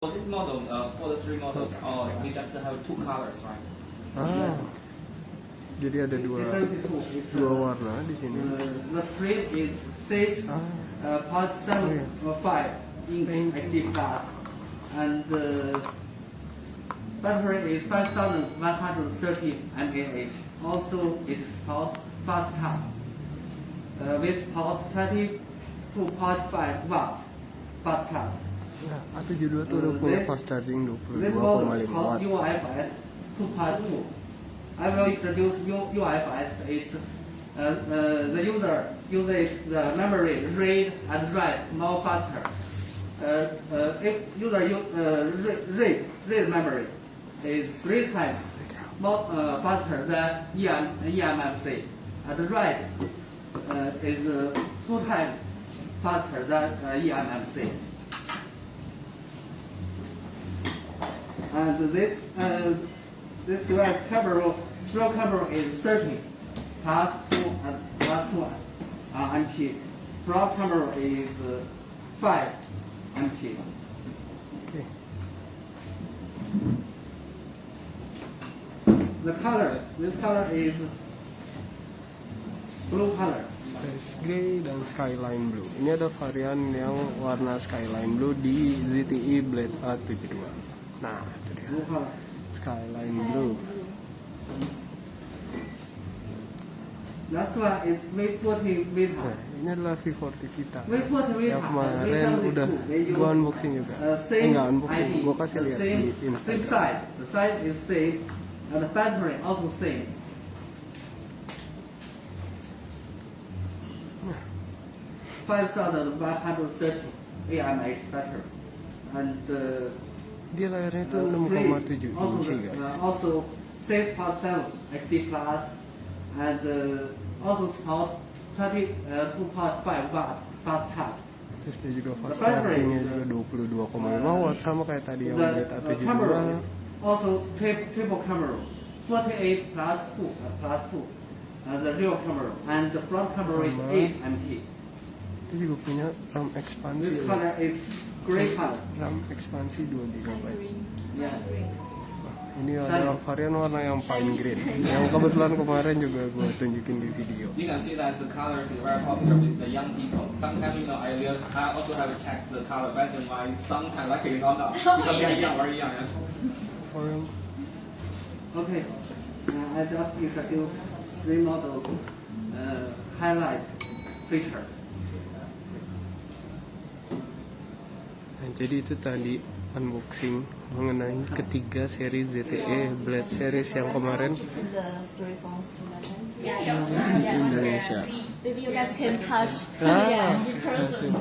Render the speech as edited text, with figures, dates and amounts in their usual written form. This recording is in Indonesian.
For this model, for the three models, we just have two colors, right? Jadi ada dua warna di sini. The screen is 6.75 inch active class, and the battery is 5130 mAh. Also, it's called fast charge with port 22.5 watt fast charge. Ya, A72 tuh udah full fast charging This 22,5 model is watt. called UFS 2.2. I will introduce UFS. It's the user uses the memory read and write more faster. If user read memory is 3 times more faster than eMMC, and write is 2 times faster than eMMC. And this device camera, real camera is 30 plus 2 MP. Front camera is 5 MP. Oke. The color, this color is blue color. Space Gray dan Skyline Blue. Ini ada varian yang warna Skyline Blue di ZTE Blade V40 Vita. Nah, itu dia. Blue color. Skyline Blue. Last one is V40 Vita. Nah, ini adalah V40 Vita. V40 Vita. Yang kemarin udah gua unboxing juga. Enggak unboxing, gua kasih lihat di Same Instagram. size. The size is same, and the battery also same. 5130 mAh battery, and Dia layarnya itu 6,7 inci guys. also 6.7 active class, and also support 22.5 watt fast charge. Terus dia juga fast chargingnya juga 22,5 watt sama kayak tadi yang Blade The A72. camera is also triple camera, 48 plus 2, the rear camera, and the front camera is 8 MP. Dia juga punya RAM ekspansi. This color is gray color. RAM ekspansi 2 GB. Yeah. Ini adalah varian warna yang fine green, yang kebetulan kemarin juga gue tunjukin di video. You can see that the colors is very popular with the young people. Sometimes, I also have checked the color pattern wise. Sometimes like it not because they are very young. Okay. I just introduced 3 models, highlight features. Nah, jadi itu tadi unboxing mengenai ketiga seri ZTE Blade series yang kemarin Yeah. Indonesia. Maybe you guys can touch Ah, in person.